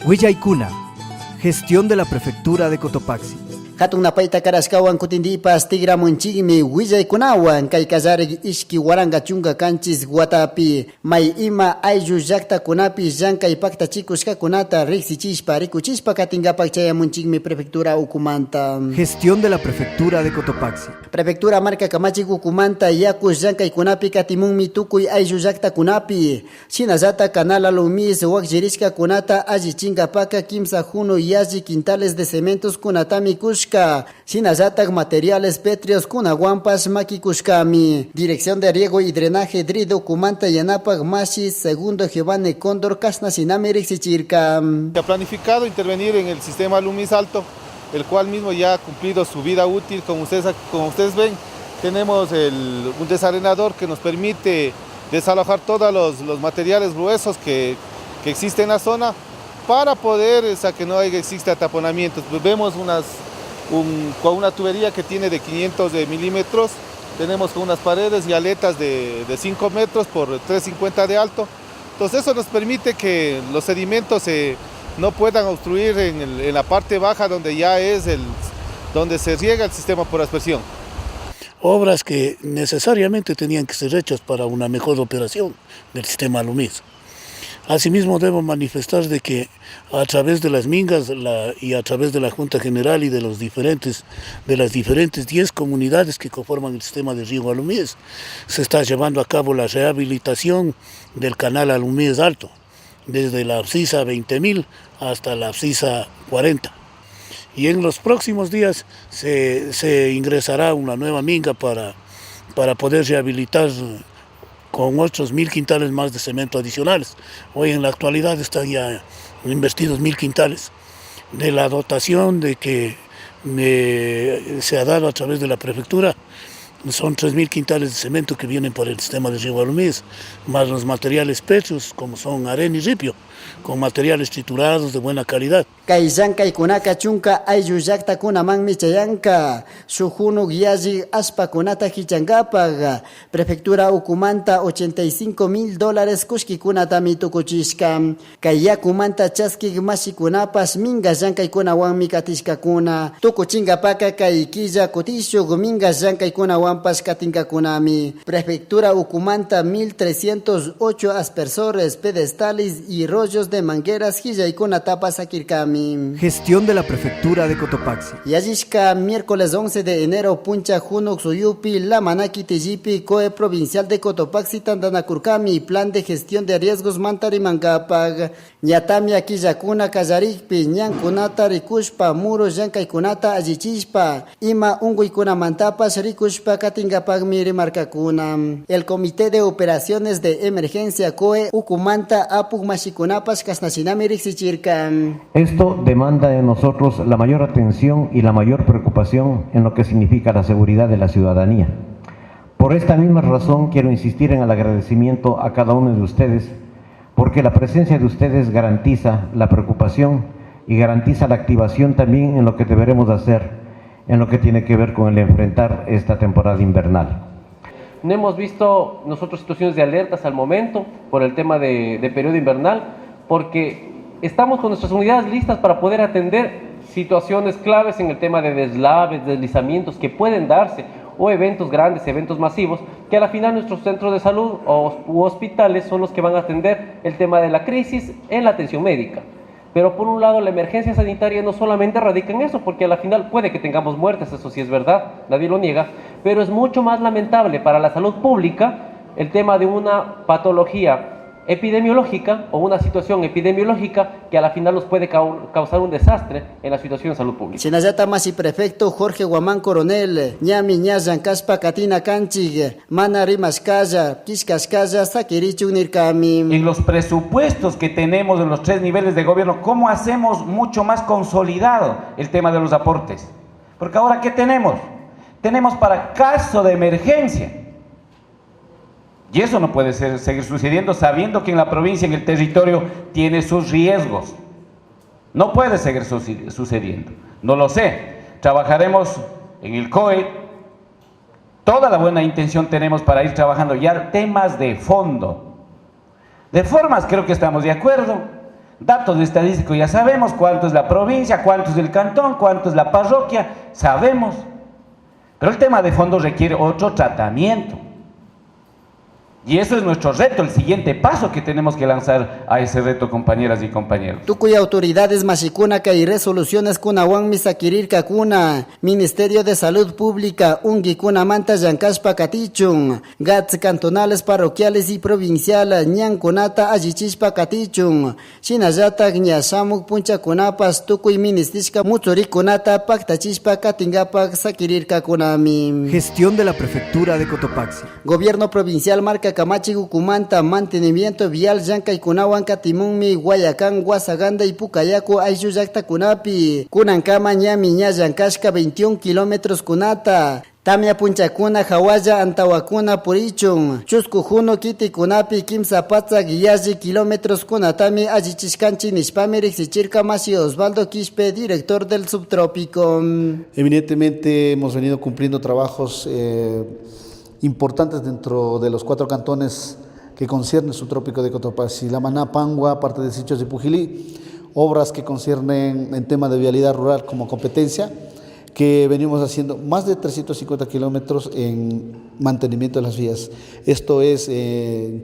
Huillaykuna, gestión de la Prefectura de Cotopaxi. Hatun napayta karasqawan kutindipas tigramunchikmi willaykunawan kay kallarik ishki waranga chunka kanchis watapi may ima ayllu llaqtakunapi llankay paktachikushkakunata riqsichishpa rikuchishpa katinkapak chayamunchikmi Prefectura Ukumanta. Gestión de la Prefectura de Cotopaxi. Prefectura marca kamachik Ukumanta yakush llankaykunapi katimunmi tukuy ayllu llaqtakunapi shinallata canal alumis wakllirishkakunata allichinkapaka kimsa junu yalli quintales de cementos kunatami kush Sinayatak materiales pétreos kunaguampas makikushkami. Dirección de Riego y Drenaje Drido Ukumanta Yanapag Mashi, segundo Giovanni Cóndor Kasnasinami Rixichirka. Se ha planificado intervenir en el sistema Lumis Alto, el cual mismo ya ha cumplido su vida útil. Como ustedes ven, tenemos un desarenador que nos permite desalojar todos los materiales gruesos que existen en la zona para poder, que no exista ataponamientos. Pues vemos con una tubería que tiene de 500 milímetros, tenemos con unas paredes y aletas de 5 metros por 3,50 de alto. Entonces eso nos permite que los sedimentos no puedan obstruir en la parte baja donde ya es donde se riega el sistema por aspersión. Obras que necesariamente tenían que ser hechas para una mejor operación del sistema Lumis. Asimismo, debo manifestar de que a través de las mingas y a través de la Junta General y de las diferentes 10 comunidades que conforman el sistema de riego Alumies, se está llevando a cabo la rehabilitación del canal Alumies Alto, desde la abscisa 20.000 hasta la abscisa 40. Y en los próximos días se ingresará una nueva minga para poder rehabilitar con otros 1.000 quintales más de cemento adicionales. Hoy en la actualidad están ya investidos 1.000 quintales. De la dotación de que se ha dado a través de la prefectura, son 3.000 quintales de cemento que vienen por el sistema de riego Alumies, más los materiales pétreos como son arena y ripio, con materiales triturados de buena calidad. Kay llankaykunaka chunka ayllu llaqtakunamanmi chayanka sujunuk yalli aspakunata hichankapaq. Prefectura Ukumanta $85,000 kushkikunatami tukuchishka. Kay yakumanta chaskik mashikunapas minga llankaykunawanmi katishkakuna. Tukuchinkapaka kay killa kutishuk minga llankaykunawanpas katinkakunami. Prefectura Ukumanta 1.308 aspersores, pedestales y rollos de mangueras hillaykunatapas akirkami. Gestión de la Prefectura de Cotopaxi. Yallishka, miércoles 11 de enero, Puncha Junuk Suyupi, La Manaki Tijipi, COE Provincial de Cotopaxi, Tandanakurkami, Plan de Gestión de Riesgos Mantarimankapag, Ñatami Akillakuna, Kallarikpi, Ñankunata, Rikushpa, Muro, Llankaykunata, Allichishpa, Ima Unguykuna Mantapas, Rikushpa, Katingapagmi, Rimarkakuna. El Comité de Operaciones de Emergencia COE, Ukumanta, Apug Mashikunapas, Kasnasinami Rixichirkan. Esto demanda de nosotros la mayor atención y la mayor preocupación en lo que significa la seguridad de la ciudadanía. Por esta misma razón quiero insistir en el agradecimiento a cada uno de ustedes, porque la presencia de ustedes garantiza la preocupación y garantiza la activación también en lo que deberemos hacer, en lo que tiene que ver con el enfrentar esta temporada invernal. No hemos visto nosotros situaciones de alertas al momento por el tema de periodo invernal, porque estamos con nuestras unidades listas para poder atender situaciones claves en el tema de deslaves, deslizamientos que pueden darse, o eventos grandes, eventos masivos, que a la final nuestros centros de salud u hospitales son los que van a atender el tema de la crisis en la atención médica. Pero por un lado la emergencia sanitaria no solamente radica en eso, porque a la final puede que tengamos muertes, eso sí es verdad, nadie lo niega, pero es mucho más lamentable para la salud pública el tema de una patología epidemiológica o una situación epidemiológica que a la final nos puede causar un desastre en la situación de salud pública. Sinayata Masi Prefecto Jorge Guamán Coronel, Ñami Ñazan Kaspa Katina Kanchig, Mana Rimaskaya, Kishkaskaya, Sakirichu Nirkami. En los presupuestos que tenemos en los 3 niveles de gobierno, ¿cómo hacemos mucho más consolidado el tema de los aportes? Porque ahora, ¿qué tenemos? Tenemos para caso de emergencia. Y eso no puede seguir sucediendo sabiendo que en la provincia, en el territorio, tiene sus riesgos. No puede seguir sucediendo. No lo sé. Trabajaremos en el COE. Toda la buena intención tenemos para ir trabajando ya temas de fondo. De formas creo que estamos de acuerdo. Datos estadísticos, ya sabemos cuánto es la provincia, cuánto es el cantón, cuánto es la parroquia, sabemos. Pero el tema de fondo requiere otro tratamiento. Y eso es nuestro reto, el siguiente paso que tenemos que lanzar a ese reto, compañeras y compañeros. Tukuy autoridades mashikuna y resoluciones kuna wan misakirirka kuna Ministerio de Salud Pública ungi kuna manta llankashpa katichun GATS cantonales, parroquiales y provincial ñan kunata allichishpa katichun shinallatak ña shamuk punchakunapas tukuy ministishka mutsurikunata paktachishpa katingapak sakirirka kunami. Gestión de la Prefectura de Cotopaxi. Gobierno provincial marca Camachi Gucumanta, mantenimiento vial Llankaykunawan katimunmi Guayacán, Guasaganda y Pucayaco Ayuyakta kunapi. Kunankama ñami ña llankashka 21 kilómetros kunata. Tamia punchakuna hawaya antawakuna purichun. Chuskujuno kiti kunapi kimsa patsa guiyaji kilómetros kunatami allichishkanchi nishpami rixichirka Masi Osvaldo Quispe, director del subtrópico. Evidentemente hemos venido cumpliendo trabajos importantes dentro de los 4 cantones que conciernen el subtrópico de Cotopaxi, Lamaná, Pangua, parte de Sichos y Pujilí, obras que conciernen en tema de vialidad rural como competencia, que venimos haciendo más de 350 kilómetros en mantenimiento de las vías. Esto es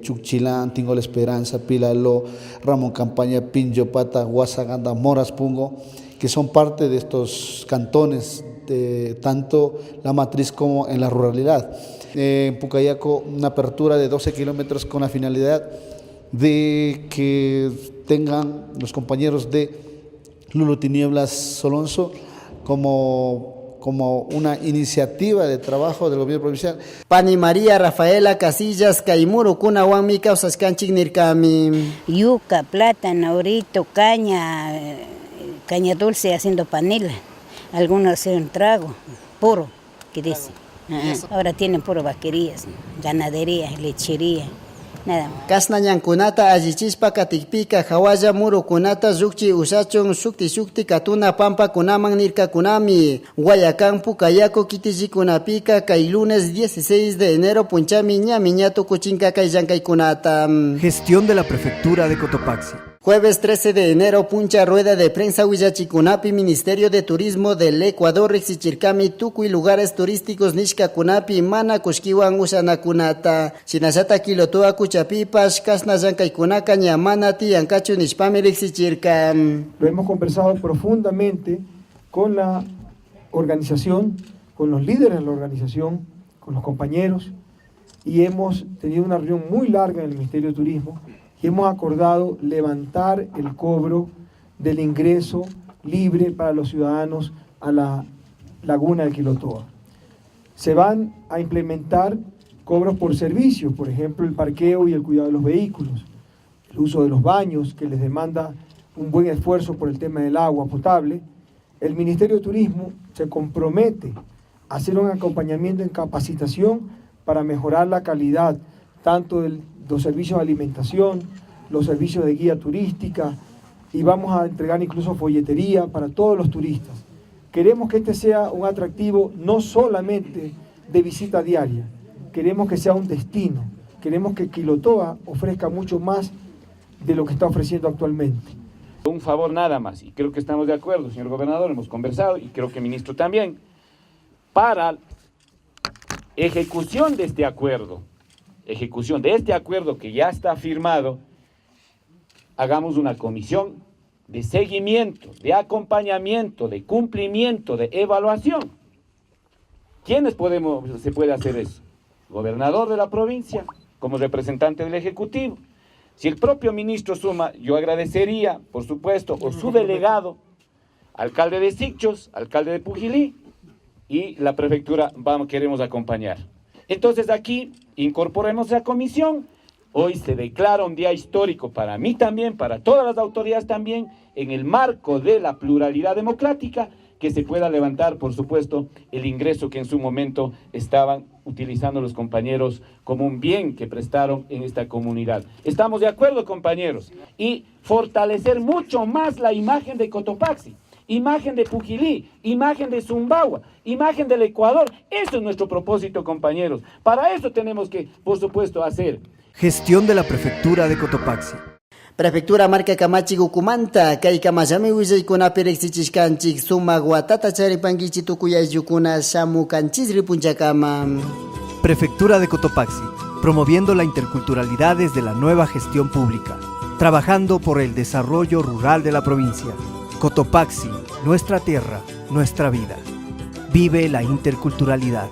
Chuchilán, Tingol Esperanza, Pilaló, Ramón Campaña, Pinjopata, Guasaganda, Moras, Pungo, que son parte de estos cantones, de tanto la matriz como en la ruralidad. En Pucayaco, una apertura de 12 kilómetros con la finalidad de que tengan los compañeros de Lulo Tinieblas Solonzo como una iniciativa de trabajo del gobierno provincial. Pani María Rafaela Casillas, Caimuro, Kunawan mi causas canchik nirkami. Yuca, plátano, orito, caña dulce haciendo panela. Algunos hacen trago, puro, que dice. Ahora tienen puro vaquerías, ganadería, lechería, nada más. Kasnañankunata allichispa katikpika hawaya murukunata zukchi usachun shukti katuna pampa kunaman nirkakunami. Guayacán, Pucayaco, Kitijikunapika, kay lunes 16 de enero punchami ñami ñatu kuchinka kay llankaykunata. Gestión de la Prefectura de Cotopaxi. Jueves 13 de enero, puncha rueda de prensa Huillachikunapi, Ministerio de Turismo del Ecuador, Rixichirkami, Tukuy lugares turísticos Nishkakunapi, Mana Kushkiwan Usanakunata, Sinasata Kilotoa Kuchapipas, Kasna Yankaykunaka, Ñamanati, Ancachu Nishpami Rixichirka. Lo hemos conversado profundamente con la organización, con los líderes de la organización, con los compañeros, y hemos tenido una reunión muy larga en el Ministerio de Turismo, y hemos acordado levantar el cobro del ingreso libre para los ciudadanos a la laguna de Quilotoa. Se van a implementar cobros por servicios, por ejemplo, el parqueo y el cuidado de los vehículos, el uso de los baños, que les demanda un buen esfuerzo por el tema del agua potable. El Ministerio de Turismo se compromete a hacer un acompañamiento en capacitación para mejorar la calidad tanto de los servicios de alimentación, los servicios de guía turística, y vamos a entregar incluso folletería para todos los turistas. Queremos que este sea un atractivo no solamente de visita diaria, queremos que sea un destino, queremos que Quilotoa ofrezca mucho más de lo que está ofreciendo actualmente. Un favor nada más, y creo que estamos de acuerdo, señor gobernador, hemos conversado, y creo que el ministro también, para ejecución de este acuerdo que ya está firmado, hagamos una comisión de seguimiento, de acompañamiento, de cumplimiento, de evaluación. ¿Quiénes se puede hacer eso? Gobernador de la provincia, como representante del Ejecutivo. Si el propio ministro suma, yo agradecería, por supuesto, o su delegado, alcalde de Sichos, alcalde de Pujilí, y la prefectura queremos acompañar. Entonces aquí incorporemos la comisión. Hoy se declara un día histórico para mí también, para todas las autoridades también, en el marco de la pluralidad democrática, que se pueda levantar, por supuesto, el ingreso que en su momento estaban utilizando los compañeros como un bien que prestaron en esta comunidad. Estamos de acuerdo, compañeros, y fortalecer mucho más la imagen de Cotopaxi, imagen de Pujilí, imagen de Zumbagua, imagen del Ecuador. Eso es nuestro propósito, compañeros. Para eso tenemos que, por supuesto, hacer. Gestión de la Prefectura de Cotopaxi. Prefectura marca Kamachi Gukumanta, Kai Kamashami Wizaykuna Perexichishkanchik, Suma Guatata Charipangichi Tukuyayukuna, Shamu Kanchisri Punchakama. Prefectura de Cotopaxi, promoviendo la interculturalidad desde la nueva gestión pública, trabajando por el desarrollo rural de la provincia. Cotopaxi, nuestra tierra, nuestra vida. Vive la interculturalidad.